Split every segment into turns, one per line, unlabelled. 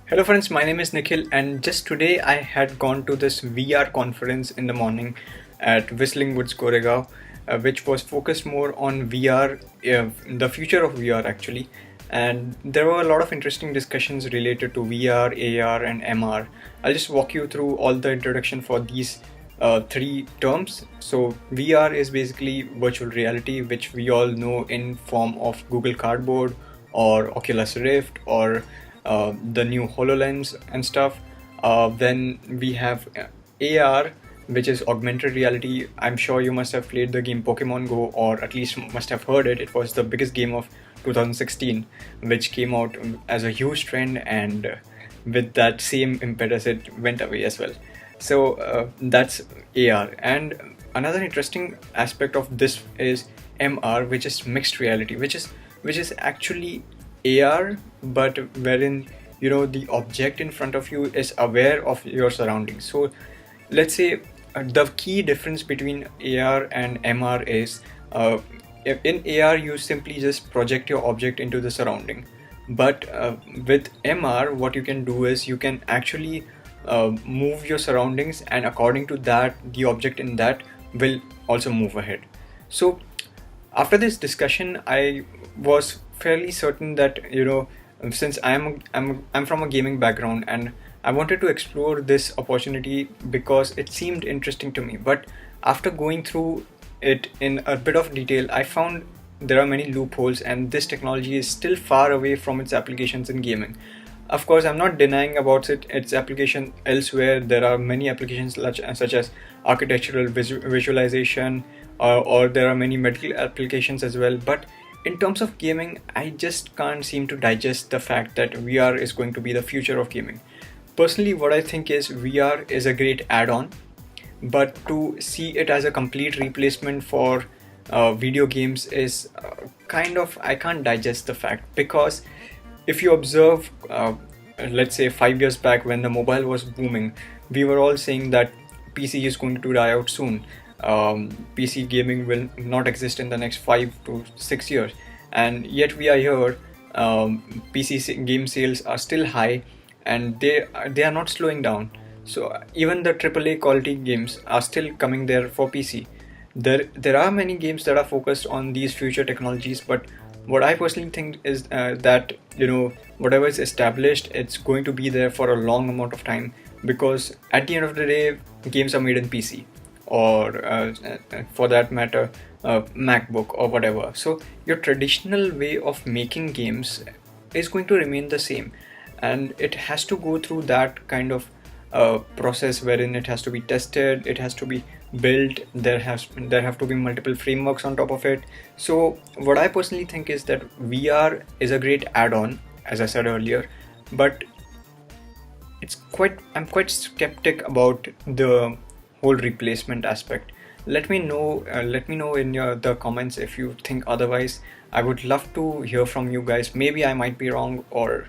Hello friends, my name is Nikhil and just today I had gone to this VR conference in the morning at Whistling Woods Goregaon, which was focused more on VR, the future of VR actually. And there were a lot of interesting discussions related to VR, AR and MR. I'll just walk you through all the introduction for these three terms. So VR is basically virtual reality, which we all know in form of Google Cardboard or Oculus Rift or the new HoloLens and stuff. Then we have AR, which is augmented reality. I'm sure you must have played the game Pokemon Go, or at least must have heard it. It was the biggest game of 2016, which came out as a huge trend, and with that same impetus, it went away as well. So that's AR. And another interesting aspect of this is MR, which is mixed reality, which is actually AR, but wherein the object in front of you is aware of your surroundings. So let's say the key difference between AR and MR is in AR you simply just project your object into the surrounding, but with MR what you can do is you can actually move your surroundings, and according to that the object in that will also move ahead. So after this discussion I was fairly certain that since I'm from a gaming background and I wanted to explore this opportunity because it seemed interesting to me. But after going through it in a bit of detail, I found there are many loopholes and this technology is still far away from its applications in gaming. Of course, I'm not denying about its application elsewhere. There are many applications such as architectural visualization, or there are many medical applications as well. But in terms of gaming, I just can't seem to digest the fact that VR is going to be the future of gaming. Personally, what I think is VR is a great add-on, but to see it as a complete replacement for video games is kind of, I can't digest the fact, because if you observe, let's say 5 years back when the mobile was booming, we were all saying that PC is going to die out soon. PC gaming will not exist in the next 5 to 6 years, and yet we are here. Game sales are still high, and they are not slowing down. So even the AAA quality games are still coming there for PC. There are many games that are focused on these future technologies, but what I personally think is that whatever is established, it's going to be there for a long amount of time, because at the end of the day, games are made in PC, or for that matter, MacBook or whatever. So your traditional way of making games is going to remain the same, and it has to go through that kind of process wherein it has to be tested, it has to be built, there have to be multiple frameworks on top of it. So what I personally think is that VR is a great add-on, as I said earlier, but I'm quite skeptic about the whole replacement aspect. Let me know in the comments if you think otherwise. I would love to hear from you guys. Maybe I might be wrong, or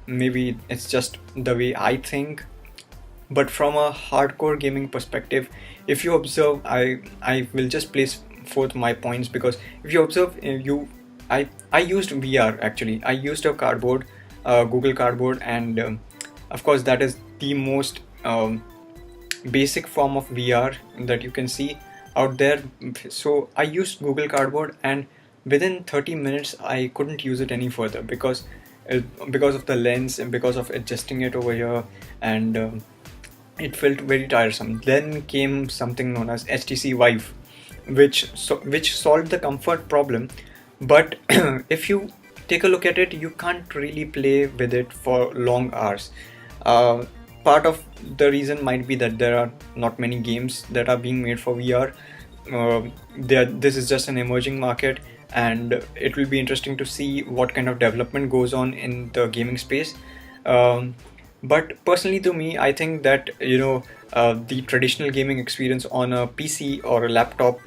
maybe it's just the way I think. But from a hardcore gaming perspective, if you observe, I will just place forth my points, because if you observe, I used VR actually. I used a cardboard, Google Cardboard, and of course that is the most basic form of VR that you can see out there. So I used Google Cardboard, and within 30 minutes I couldn't use it any further, because of the lens and because of adjusting it over here, and it felt very tiresome. Then came something known as HTC Vive, which solved the comfort problem. But if you take a look at it, you can't really play with it for long hours. Part of the reason might be that there are not many games that are being made for VR. This is just an emerging market, and it will be interesting to see what kind of development goes on in the gaming space. But personally, to me, I think that the traditional gaming experience on a PC or a laptop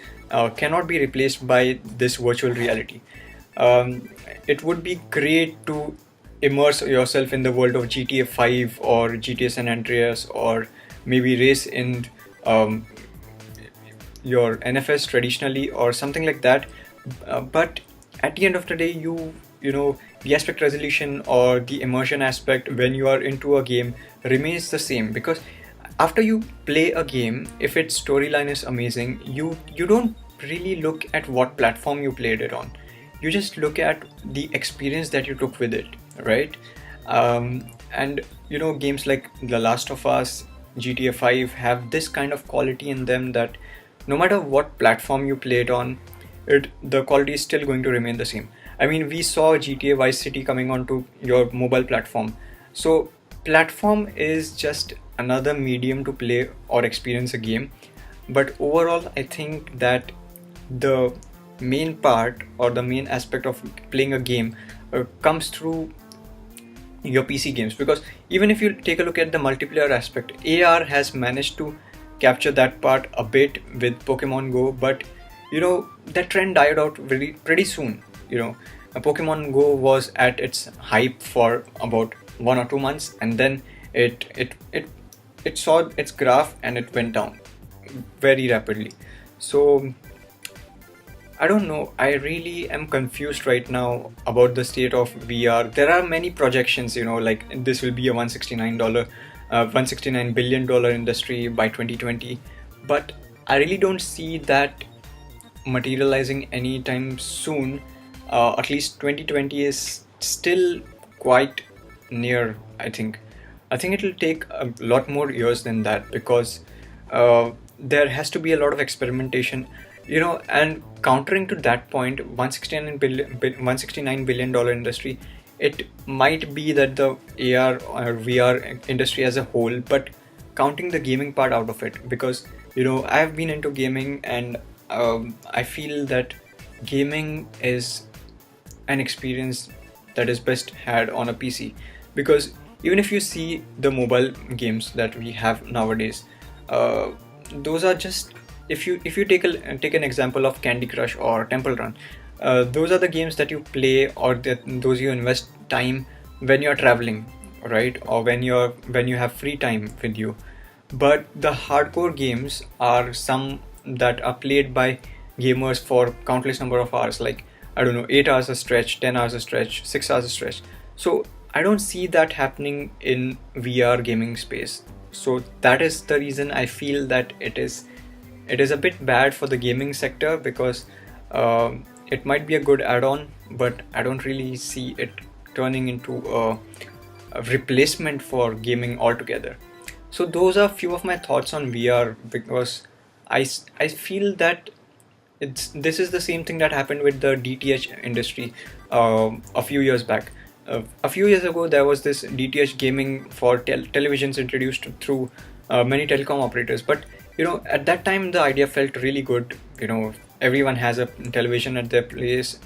cannot be replaced by this virtual reality. It would be great to immerse yourself in the world of GTA 5 or GTA San Andreas, or maybe race in your NFS traditionally or something like that. But at the end of the day, you the aspect resolution or the immersion aspect when you are into a game remains the same, because after you play a game, if its storyline is amazing, you don't really look at what platform you played it on. You just look at the experience that you took with it, right? And games like The Last of Us, GTA 5 have this kind of quality in them that no matter what platform you play it on, the quality is still going to remain the same. I mean, we saw GTA Vice City coming onto your mobile platform. So platform is just another medium to play or experience a game. But overall, I think that the main part or the main aspect of playing a game comes through your PC games, because even if you take a look at the multiplayer aspect, AR has managed to capture that part a bit with Pokemon Go, but that trend died out very pretty soon. Pokemon Go was at its hype for about 1 or 2 months, and then it saw its graph and it went down very rapidly. So I don't know. I really am confused right now about the state of VR. There are many projections, like this will be a $169 billion industry by 2020, but I really don't see that materializing anytime soon. At least 2020 is still quite near, I think. I think it'll take a lot more years than that, because there has to be a lot of experimentation, and countering to that point, $169 billion industry, it might be that the AR or VR industry as a whole, but counting the gaming part out of it, because I've been into gaming, and I feel that gaming is an experience that is best had on a PC, because even if you see the mobile games that we have nowadays, those are just, if you take an example of Candy Crush or Temple Run, those are the games that you play, or those you invest time when you're traveling, right, or when you have free time with you. But the hardcore games are some that are played by gamers for countless number of hours, like, I don't know, 8 hours a stretch, 10 hours a stretch, 6 hours a stretch. So I don't see that happening in VR gaming space. So that is the reason I feel that it is a bit bad for the gaming sector, because it might be a good add-on, but I don't really see it turning into a replacement for gaming altogether. So those are few of my thoughts on VR, because I feel that this is the same thing that happened with the DTH industry a few years back. A few years ago, there was this DTH gaming for televisions introduced through many telecom operators. But at that time, the idea felt really good. Everyone has a television at their place,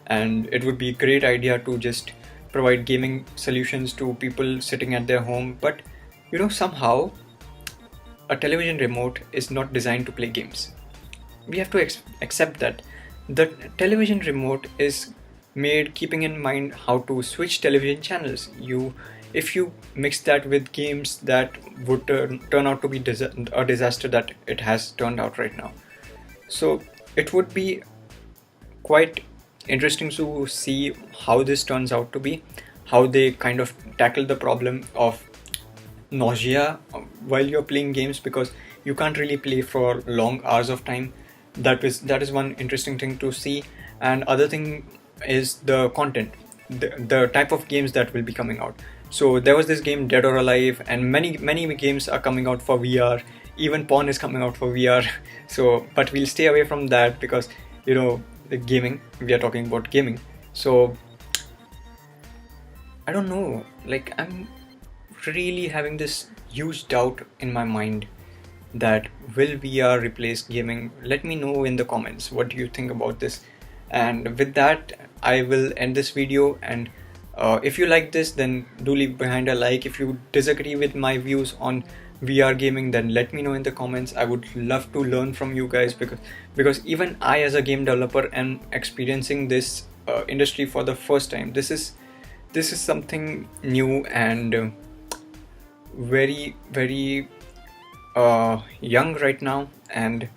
and it would be a great idea to just provide gaming solutions to people sitting at their home. But somehow a television remote is not designed to play games. We have to accept that the television remote is made keeping in mind how to switch television channels. If you mix that with games, that would turn out to be a disaster that it has turned out right now. So it would be quite interesting to see how this turns out to be, how they kind of tackle the problem of nausea while you're playing games, because you can't really play for long hours of time. That is one interesting thing to see. And other thing is the content, the type of games that will be coming out. So there was this game Dead or Alive, and many games are coming out for VR. Even Pawn is coming out for VR. So, but we'll stay away from that, because the gaming, we are talking about gaming. So I don't know, like, I'm really having this huge doubt in my mind that will VR replace gaming? Let me know in the comments what do you think about this. And with that, I will end this video. And if you like this, then do leave behind a like. If you disagree with my views on VR gaming, then let me know in the comments. I would love to learn from you guys, because even I, as a game developer, am experiencing this industry for the first time. This is something new and very, very young right now. And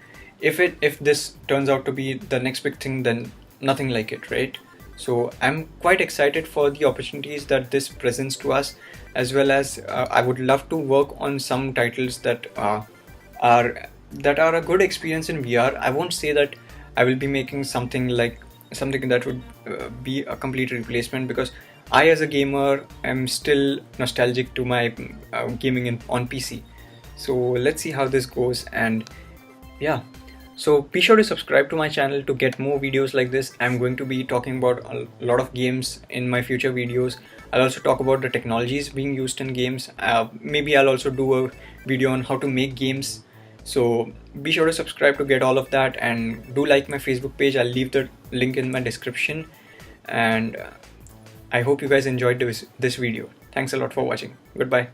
if this turns out to be the next big thing, then nothing like it, right? So I'm quite excited for the opportunities that this presents to us, as well as I would love to work on some titles are that are a good experience in VR. I won't say that I will be making something that would be a complete replacement, because I, as a gamer, am still nostalgic to my on PC. So let's see how this goes, and yeah. So be sure to subscribe to my channel to get more videos like this. I'm going to be talking about a lot of games in my future videos. I'll also talk about the technologies being used in games. Maybe I'll also do a video on how to make games. So be sure to subscribe to get all of that, and do like my Facebook page. I'll leave the link in my description. And I hope you guys enjoyed this video. Thanks a lot for watching. Goodbye.